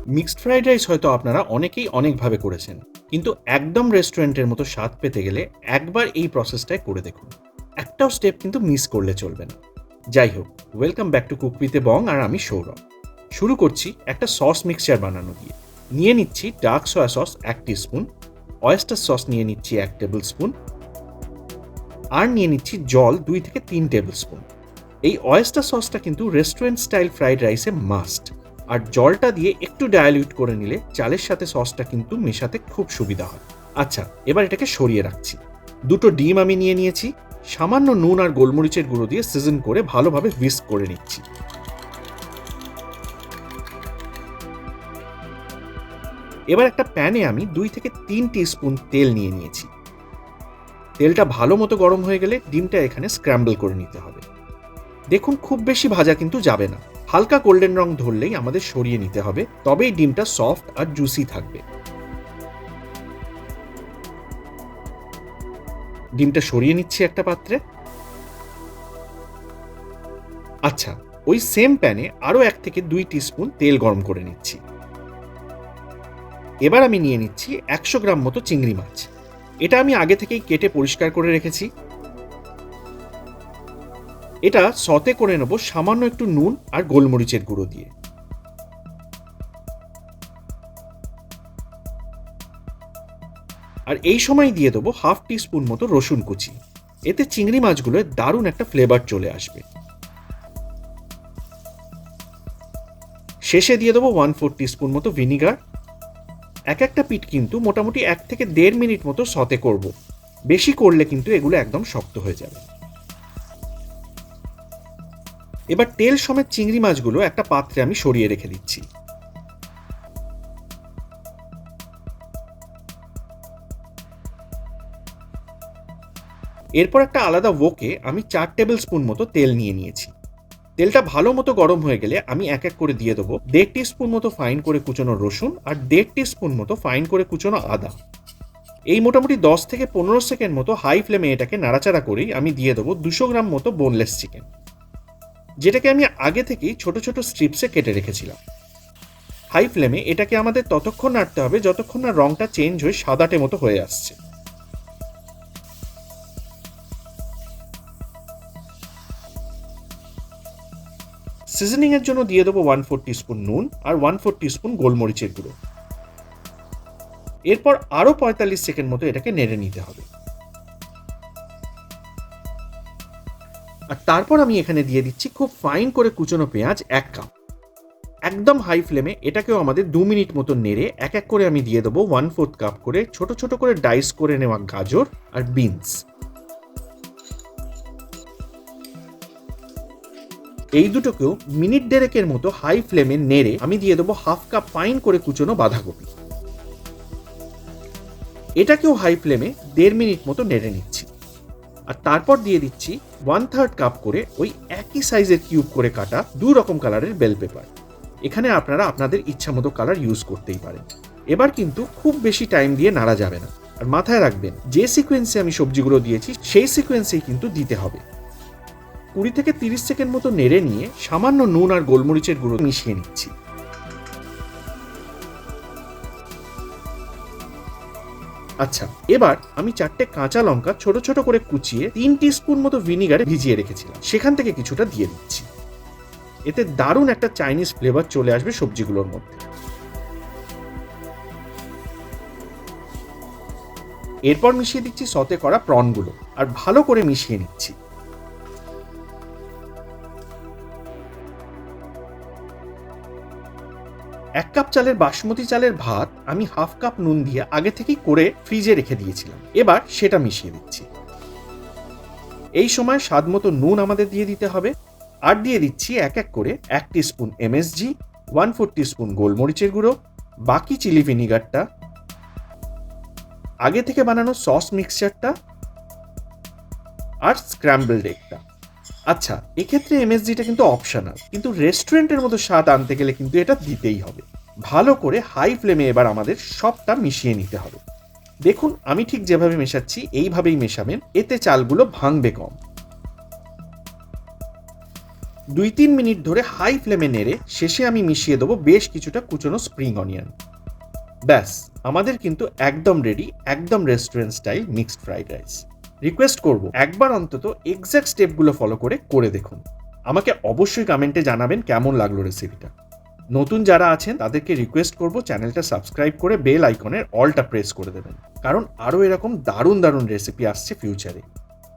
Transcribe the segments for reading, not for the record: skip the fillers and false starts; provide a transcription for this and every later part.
Mixed fried rice হয়তো আপনারা অনেকেই অনেকভাবে করেছেন, কিন্তু একদম রেস্টুরেন্টের মতো স্বাদ পেতে গেলে একবার এই প্রসেসটাই করে দেখুন। একটাও স্টেপ কিন্তু মিস করলে চলবে না। যাই হোক, welcome back to cook with a Bong, আর আমি সৌরভ। শুরু করছি একটা সস মিক্সচার বানানো দিয়ে। নিয়ে নিচ্ছি dark soya sauce 1 teaspoon, oyster sauce নিয়ে নিচ্ছি 1 টেবিল স্পুন, আর নিয়ে নিচ্ছি জল 2 থেকে 3 টেবিল স্পুন। এই অয়েস্টার সসটা কিন্তু রেস্টুরেন্ট স্টাইল ফ্রাইড রাইসে মাস্ট, আর জলটা দিয়ে একটু ডায়ালিউট করে নিলে চালের সাথে সসটা কিন্তু মেশাতে খুব সুবিধা হয়। আচ্ছা, এবার এটাকে সরিয়ে রাখছি। 2টো ডিম আমি নিয়ে নিয়েছি, সামান্য নুন আর গোলমরিচের গুঁড়ো দিয়ে সিজন করে ভালোভাবে হুইস্ক করে নিচ্ছি। এবার একটা প্যানে আমি 2 থেকে 3 টিস্পুন তেল নিয়ে নিয়েছি। তেলটা ভালো মতো গরম হয়ে গেলে ডিমটা এখানে স্ক্র্যাম্বল করে নিতে হবে। দেখুন, খুব বেশি ভাজা কিন্তু যাবে না, হালকা গোল্ডেন রং ধরলেই আমাদের সরিয়ে নিতে হবে, তবেই ডিমটা সফট আর জুসি থাকবে। ডিমটা সরিয়ে নিচ্ছি একটা পাত্রে। আচ্ছা, ওই সেম প্যানে আরো 1 থেকে 2 টিস্পুন তেল গরম করে নিচ্ছি। এবার আমি নিয়ে নিচ্ছি 100 গ্রাম মতো চিংড়ি মাছ। এটা আমি আগে থেকেই কেটে পরিষ্কার করে রেখেছি। এটা সতে করে নেব সামান্য একটু নুন আর গোলমরিচের গুঁড়ো দিয়ে। আর এই সময় দিয়ে দেবো 1/2 টিস্পুন মতো রসুন কুচি। এতে চিংড়ি মাছগুলোর দারুণ একটা ফ্লেভার চলে আসবে। শেষে দিয়ে দেবো 1/4 টিস্পুন মতো ভিনিগার। একটা পিঠ কিন্তু মোটামুটি 1 থেকে 1.5 মিনিট মতো সতে করব। বেশি করলে কিন্তু এগুলো একদম শক্ত হয়ে যাবে। এবার তেল সমেত চিংড়ি মাছগুলো একটা পাত্রে আমি সরিয়ে রেখে দিচ্ছি। এরপর একটা আলাদা ওকে আমি 4 টেবিল স্পুন মতো তেল নিয়ে নিয়েছি। তেলটা ভালো মতো গরম হয়ে গেলে আমি এক এক করে দিয়ে দেবো 1.5 টিস্পুন মতো ফাইন করে কুচনো রসুন আর 1.5 টিস্পুন মতো ফাইন করে কুচনো আদা। এই মোটামুটি 10 থেকে 15 সেকেন্ড মতো হাই ফ্লেমে এটাকে নাড়াচাড়া করেই আমি দিয়ে দেবো 200 গ্রাম মতো বোনলেস চিকেন, যেটাকে আমি আগে থেকেই ছোট ছোট স্ট্রিপসে কেটে রেখেছিলাম। হাই ফ্লেমে এটাকে আমাদের ততক্ষণ নাড়তে হবে যতক্ষণ না রংটা চেঞ্জ হয়ে সাদাটে মতো হয়ে আসছে। সিজনিং এর জন্য দিয়ে দেবো 1/4 টিস্পুন নুন আর 1/4 টিস্পুন গোলমরিচের গুঁড়ো। এরপর আরো 45 সেকেন্ড মতো এটাকে নেড়ে নিতে হবে। আর তারপর আমি এখানে দিয়ে দিচ্ছি খুব ফাইন করে কুচনো পেঁয়াজ 1 কাপ। একদম হাই ফ্লেমে এটাকেও আমাদের 2 মিনিট মতো নেড়ে এক এক করে আমি দিয়ে দেবো 1/4 কাপ করে ছোট ছোট করে ডাইস করে নেওয়া গাজর আর বিনস। এই দুটোকেও মিনিট 1.5 মতো হাই ফ্লেমে নেড়ে আমি দিয়ে দেবো 1/2 কাপ ফাইন করে কুচনো বাঁধাকপি। এটাকেও হাই ফ্লেমে 1.5 মিনিট মতো নেড়ে নিচ্ছি। আর তারপর দিয়ে দিচ্ছি 1/3 কাপ করে ওই একই সাইজের কিউব করে কাটা 2 রকম কালারের বেল পেপার। এখানে আপনারা আপনাদের ইচ্ছা মতো কালার ইউজ করতেই পারেন। এবার কিন্তু খুব বেশি টাইম দিয়ে নাড়া যাবে না, আর মাথায় রাখবেন যে সিকোয়েন্সে আমি সবজিগুলো দিয়েছি সেই সিকোয়েন্সেই কিন্তু দিতে হবে। 20 থেকে 30 সেকেন্ড মতো নেড়ে নিয়ে সামান্য নুন আর গোলমরিচের গুঁড়ো মিশিয়ে নিচ্ছি। আচ্ছা, এবার আমি 4টে কাঁচা লঙ্কা ছোট ছোট করে কুচিয়ে 3 টিস্পুন মতো ভিনিগারে ভিজিয়ে রেখেছিলাম, সেখান থেকে কিছুটা দিয়ে দিচ্ছি। এতে দারুণ একটা চাইনিজ ফ্লেভার চলে আসবে সবজিগুলোর মধ্যে। এরপর মিশিয়ে দিচ্ছি সতে করা প্রনগুলো আর ভালো করে মিশিয়ে নিচ্ছি। 1 কাপ চালের বাসমতি চালের ভাত আমি 1/2 কাপ নুন দিয়ে আগে থেকেই করে ফ্রিজে রেখে দিয়েছিলাম। এবার সেটা মিশিয়ে দিচ্ছি। এই সময় স্বাদ মতো নুন আমাদের দিয়ে দিতে হবে। আর দিয়ে দিচ্ছি এক এক করে 1 টিস্পুন এমএসজি, 1/4 টিস্পুন গোলমরিচের গুঁড়ো, বাকি চিলি ভিনিগারটা, আগে থেকে বানানো সস মিক্সচারটা আর স্ক্র্যাম্বলড এগটা। আচ্ছা, এক্ষেত্রে এমএসজিটা কিন্তু অপশনাল, কিন্তু রেস্টুরেন্টের মতো স্বাদ আনতে গেলে কিন্তু এটা দিতেই হবে। ভালো করে হাই ফ্লেমে এবার আমাদের সবটা মিশিয়ে নিতে হবে। দেখুন, আমি ঠিক যেভাবে মেশাচ্ছি এইভাবেই মেশাবেন, এতে চালগুলো ভাঙবে কম। 2-3 মিনিট ধরে হাই ফ্লেমে নেড়ে শেষে আমি মিশিয়ে দেবো বেশ কিছুটা কুচনো স্প্রিং অনিয়ন। ব্যাস, আমাদের কিন্তু একদম রেডি, একদম restaurant style mixed fried rice. Request করব একবার অন্তত এক্স্যাক্ট স্টেপগুলো ফলো করে দেখুন। আমাকে অবশ্যই কমেন্টে জানাবেন কেমন লাগলো রেসিপিটা। নতুন যারা আছেন তাদেরকে রিকোয়েস্ট করব চ্যানেলটা সাবস্ক্রাইব করে বেল আইকনের অলটা প্রেস করে দেবেন, কারণ আরও এরকম দারুণ দারুণ রেসিপি আসছে ফিউচারে।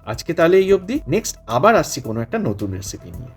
আজকে তাহলে এই অবধি, নেক্সট আবার আসছি কোনো একটা নতুন রেসিপি নিয়ে।